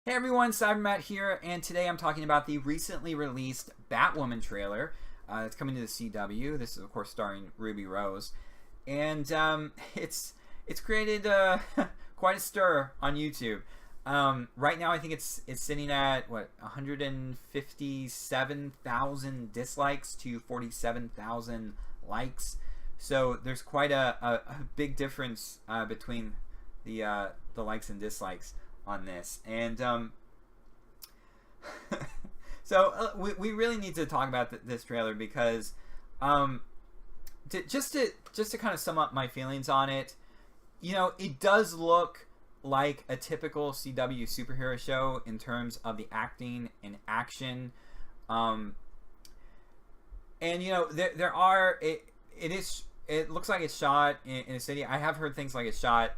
Hey everyone, CyberMatt here, and today I'm talking about the recently released Batwoman trailer. It's coming to the CW. This is, of course, starring Ruby Rose, and it's created quite a stir on YouTube. Right now, I think it's sitting at what 157,000 dislikes to 47,000 likes. So there's quite a big difference between the likes and dislikes on this, and we really need to talk about this trailer because just to kind of sum up my feelings on it, it does look like a typical CW superhero show in terms of the acting and action, and there are it looks like it's shot in a city. I have heard things like it's shot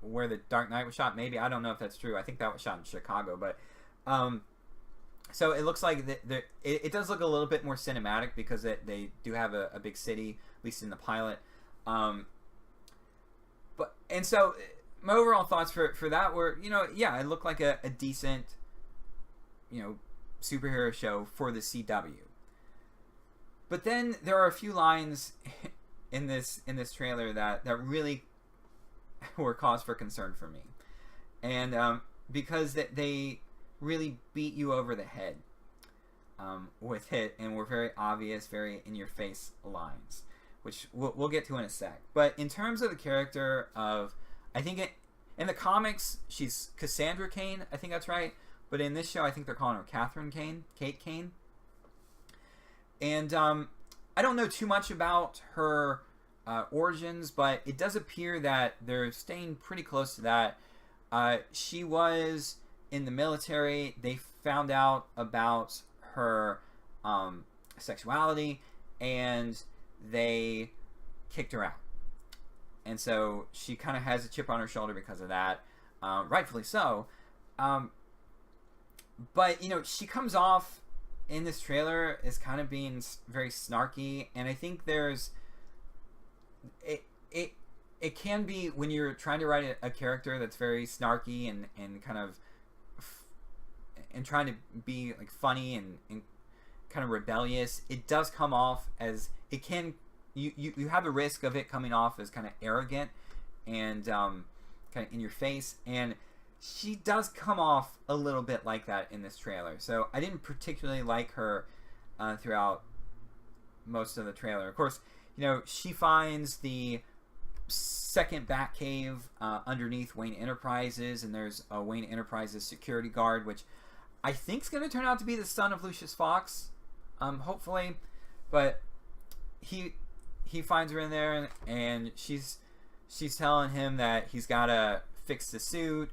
where the Dark Knight was shot. Maybe, I don't know if that's true. I think that was shot in Chicago, but so it looks like it does look a little bit more cinematic because they do have a big city, at least in the pilot. So my overall thoughts for that were, yeah, it looked like a decent, superhero show for the CW. But then there are a few lines in this trailer that really were cause for concern for me, and because they really beat you over the head with it, and were very obvious, very in your face lines, which we'll get to in a sec. But in terms of the character of, I think in the comics she's Cassandra Cain, I think that's right, but in this show I think they're calling her Catherine Cain, Kate Cain, and I don't know too much about her origins, but it does appear that they're staying pretty close to that. She was in the military. They found out about her sexuality, and they kicked her out. And so she kind of has a chip on her shoulder because of that, rightfully so. But she comes off in this trailer as kind of being very snarky, and I think there's it can be, when you're trying to write a character that's very snarky and kind of and trying to be like funny and kind of rebellious, it does come off as, it can, you have the risk of it coming off as kind of arrogant and kind of in your face, and she does come off a little bit like that in this trailer. So I didn't particularly like her throughout most of the trailer. Of course, she finds the second Batcave underneath Wayne Enterprises, and there's a Wayne Enterprises security guard, which I think is going to turn out to be the son of Lucius Fox, hopefully. But he finds her in there, and she's telling him that he's got to fix the suit,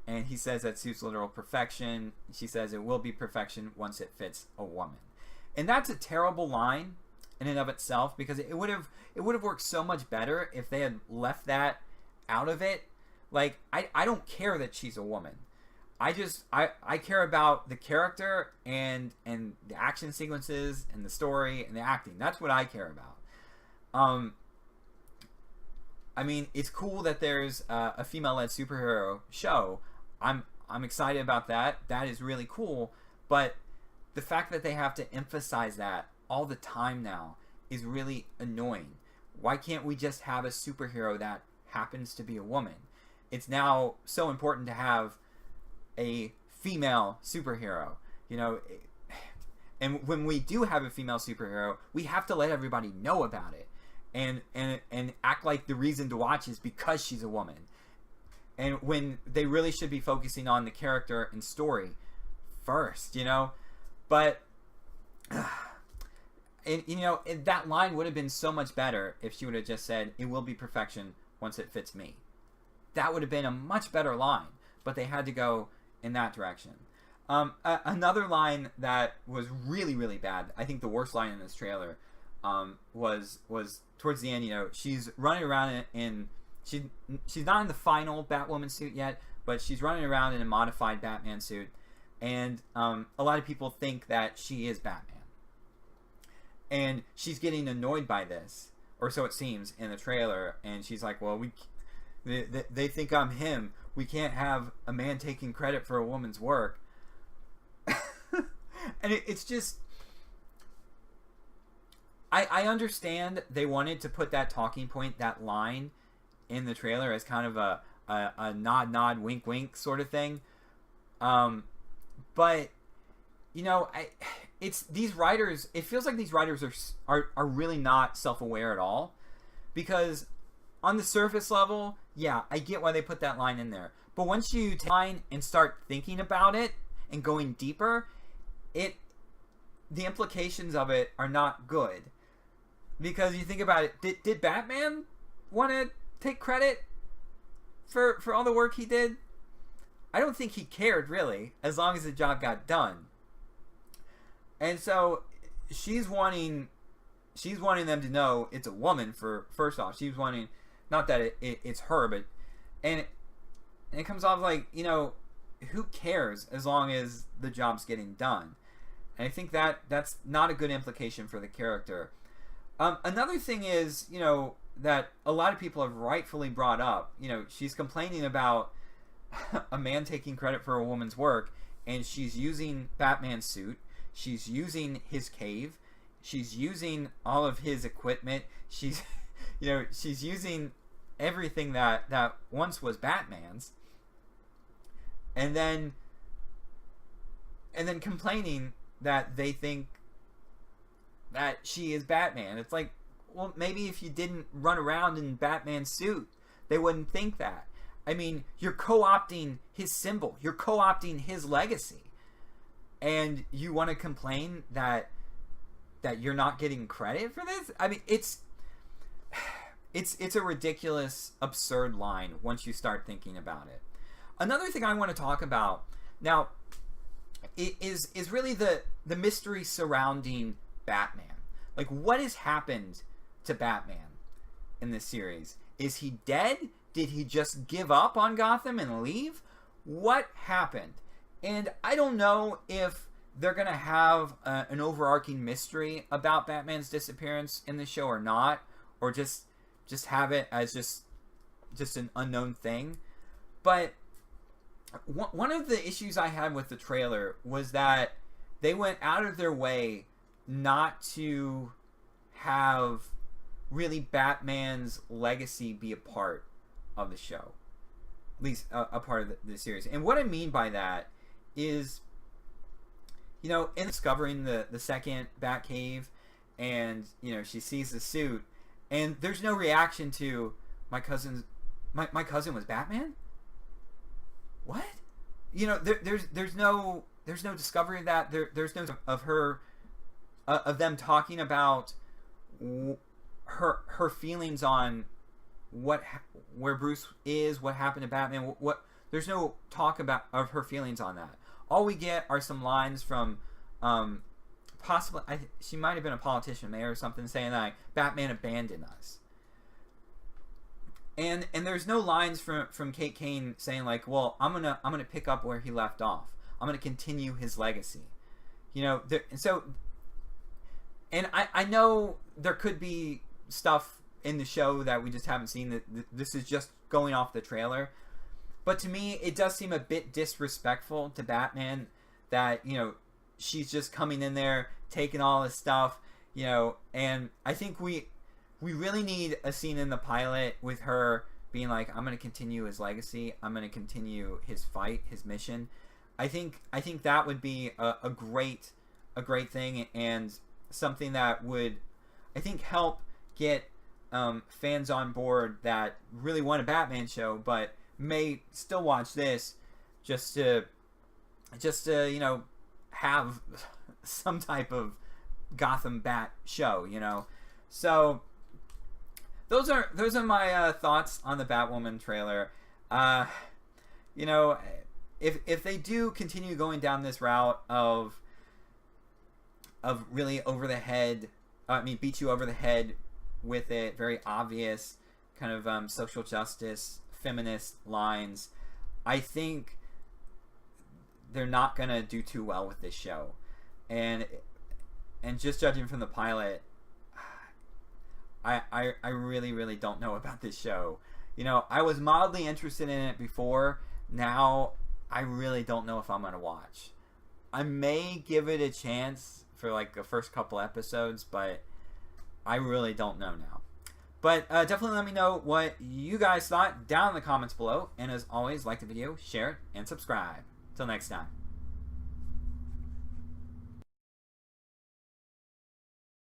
and he says that suit's literal perfection. She says it will be perfection once it fits a woman, and that's a terrible line in and of itself, because it would have worked so much better if they had left that out of it. Like, I don't care that she's a woman. I care about the character and the action sequences and the story and the acting. That's what I care about. I mean, it's cool that there's a female-led superhero show. I'm excited about that. That is really cool. But the fact that they have to emphasize that all the time now is really annoying. Why can't we just have a superhero that happens to be a woman? It's now so important to have a female superhero, and when we do have a female superhero, we have to let everybody know about it, and act like the reason to watch is because she's a woman, and when they really should be focusing on the character and story first, but and that line would have been so much better if she would have just said, it will be perfection once it fits me. That would have been a much better line, but they had to go in that direction. Another line that was really, really bad, I think the worst line in this trailer, was towards the end. She's running around she's not in the final Batwoman suit yet, but she's running around in a modified Batman suit, and a lot of people think that she is Batman. And she's getting annoyed by this, or so it seems in the trailer, and she's like, well, They think I'm him. We can't have a man taking credit for a woman's work. And it's just, I understand they wanted to put that talking point, that line, in the trailer as kind of a nod, wink, wink sort of thing. But you know, it's these writers. It feels like these writers are really not self-aware at all, because on the surface level, yeah, I get why they put that line in there. But once you take the line and start thinking about it and going deeper, the implications of it are not good. Because you think about it, did Batman want to take credit for all the work he did? I don't think he cared, really, as long as the job got done. And so she's wanting them to know it's a woman. For first off, she's wanting, not that it's her, but and it comes off like, you know, who cares as long as the job's getting done. And I think that's not a good implication for the character. Another thing is, you know, that a lot of people have rightfully brought up. You know, she's complaining about a man taking credit for a woman's work, and she's using Batman's suit. She's using his cave. She's using all of his equipment. She's, you know, she's using everything that once was Batman's. And then complaining that they think that she is Batman. It's like, well, maybe if you didn't run around in Batman's suit, they wouldn't think that. I mean, you're co-opting his symbol. You're co-opting his legacy. And you want to complain that you're not getting credit for this? I mean, it's a ridiculous, absurd line once you start thinking about it. Another thing I want to talk about now is really the mystery surrounding Batman. Like, what has happened to Batman in this series? Is he dead? Did he just give up on Gotham and leave? What happened? And I don't know if they're going to have an overarching mystery about Batman's disappearance in the show or not, or just have it as just an unknown thing. But one of the issues I had with the trailer was that they went out of their way not to have really Batman's legacy be a part of the show, at least a part of the series. And what I mean by that is, you know, in discovering the second Batcave, and you know, she sees the suit, and there's no reaction to my cousin was Batman. What? You know, there's no discovery of that. There's no of her of them talking about her feelings on where Bruce is, what happened to Batman. There's no talk of her feelings on that. All we get are some lines from possibly she might have been a politician, mayor or something, saying that, like, Batman abandoned us. And there's no lines from Kate Kane saying, like, well, I'm gonna pick up where he left off. I'm gonna continue his legacy. You know, and I know there could be stuff in the show that we just haven't seen. That this is just going off the trailer. But to me, it does seem a bit disrespectful to Batman that, you know, she's just coming in there, taking all his stuff, you know. And I think we really need a scene in the pilot with her being like, I'm going to continue his legacy. I'm going to continue his fight, his mission. I think that would be a great thing, and something that would, I think, help get fans on board that really want a Batman show, but may still watch this just to you know, have some type of Gotham Bat show, you know. So those are my thoughts on the Batwoman trailer. You know, if they do continue going down this route of really over the head, beat you over the head with it, very obvious kind of social justice, feminist lines, I think they're not gonna do too well with this show. And just judging from the pilot, I really don't know about this show. You know, I was mildly interested in it before. Now, I really don't know if I'm going to watch. I may give it a chance for like the first couple episodes, but I really don't know now. But definitely let me know what you guys thought down in the comments below. And as always, like the video, share it, and subscribe. Till next time.